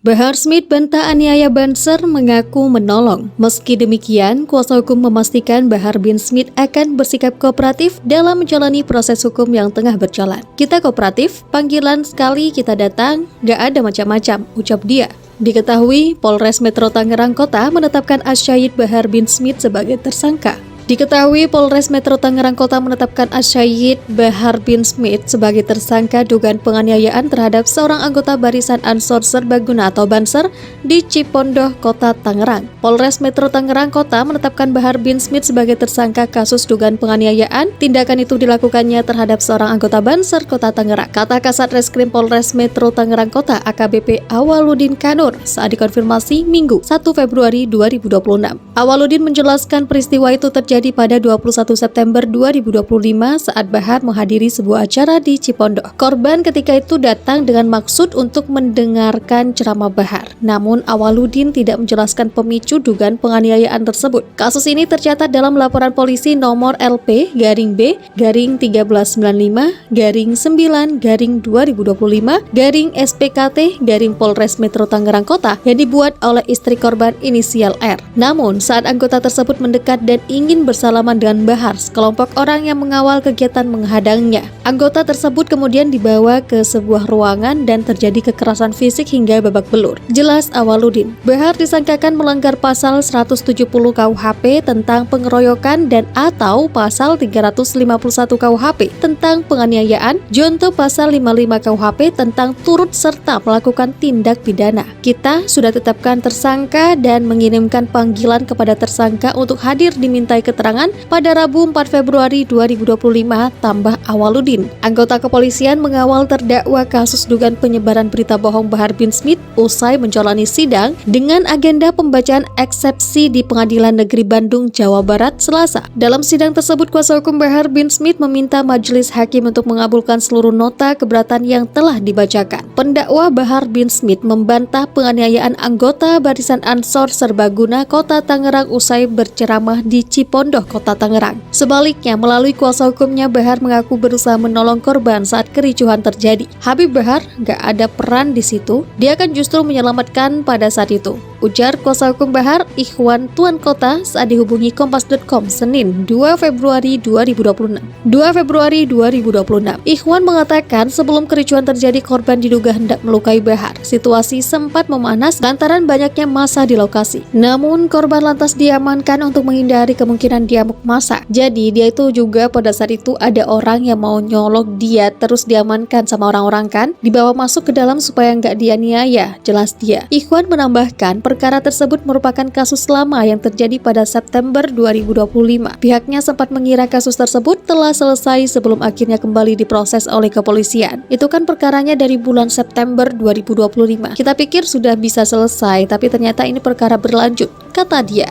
Bahar Smith bantah aniaya Banser mengaku menolong. Meski demikian, kuasa hukum memastikan Bahar bin Smith akan bersikap kooperatif dalam menjalani proses hukum yang tengah berjalan. Kita kooperatif, panggilan sekali kita datang, gak ada macam-macam, ucap dia. Diketahui, Polres Metro Tangerang Kota menetapkan Asyaid Bahar bin Smith sebagai tersangka. Diketahui Polres Metro Tangerang Kota menetapkan Asyaid Bahar bin Smith sebagai tersangka dugaan penganiayaan terhadap seorang anggota Barisan Ansor Serbaguna atau Banser di Cipondoh, Kota Tangerang. Polres Metro Tangerang Kota menetapkan Bahar bin Smith sebagai tersangka kasus dugaan penganiayaan. Tindakan itu dilakukannya terhadap seorang anggota Banser Kota Tangerang. Kata Kasat Reskrim Polres Metro Tangerang Kota AKBP Awaludin Kanur saat dikonfirmasi Minggu 1 Februari 2026. Awaludin menjelaskan peristiwa itu terjadi pada 21 September 2025 saat Bahar menghadiri sebuah acara di Cipondoh. Korban ketika itu datang dengan maksud untuk mendengarkan ceramah Bahar. Namun Awaludin tidak menjelaskan pemicu dugaan penganiayaan tersebut. Kasus ini tercatat dalam laporan polisi nomor LP-B-1395-9-2025-SPKT-Polres Metro Tangerang Kota yang dibuat oleh istri korban inisial R. Namun saat anggota tersebut mendekat dan ingin bersalaman dengan Bahar, sekelompok orang yang mengawal kegiatan menghadangnya. Anggota tersebut kemudian dibawa ke sebuah ruangan dan terjadi kekerasan fisik hingga babak belur. Jelas Awaludin, Bahar disangkakan melanggar pasal 170 KUHP tentang pengeroyokan dan atau pasal 351 KUHP tentang penganiayaan, junto pasal 55 KUHP tentang turut serta melakukan tindak pidana. Kita sudah tetapkan tersangka dan mengirimkan panggilan kepada tersangka untuk hadir dimintai keterangan pada Rabu 4 Februari 2025, tambah Awaludin. Anggota kepolisian mengawal terdakwa kasus dugaan penyebaran berita bohong Bahar bin Smith usai menjalani sidang dengan agenda pembacaan eksepsi di Pengadilan Negeri Bandung, Jawa Barat, Selasa. Dalam sidang tersebut, kuasa hukum Bahar bin Smith meminta majelis hakim untuk mengabulkan seluruh nota keberatan yang telah dibacakan. Pendakwa Bahar bin Smith membantah penganiayaan anggota Barisan Ansor Serbaguna Kota Tangerang usai berceramah di Cipondoh, Kota Tangerang. Sebaliknya, melalui kuasa hukumnya, Bahar mengaku berusaha menolong korban saat kericuhan terjadi. Habib Bahar gak ada peran di situ, dia kan justru menyelamatkan pada saat itu, ujar kuasa hukum Bahar, Ikhwan Tuan Kota saat dihubungi Kompas.com Senin 2 Februari 2026. Ikhwan mengatakan sebelum kericuhan terjadi, korban diduga hendak melukai Bahar. Situasi sempat memanas lantaran banyaknya massa di lokasi. Namun korban lantas diamankan untuk menghindari kemungkinan diamuk massa. Jadi dia itu juga pada saat itu ada orang yang mau nyolok dia, terus diamankan sama orang-orang kan, dibawa masuk ke dalam supaya nggak dianiaya, jelas dia. Ikhwan menambahkan perkara tersebut merupakan kasus lama yang terjadi pada September 2025. Pihaknya sempat mengira kasus tersebut telah selesai sebelum akhirnya kembali diproses oleh kepolisian. Itu kan perkaranya dari bulan September 2025. Kita pikir sudah bisa selesai, tapi ternyata ini perkara berlanjut, kata dia.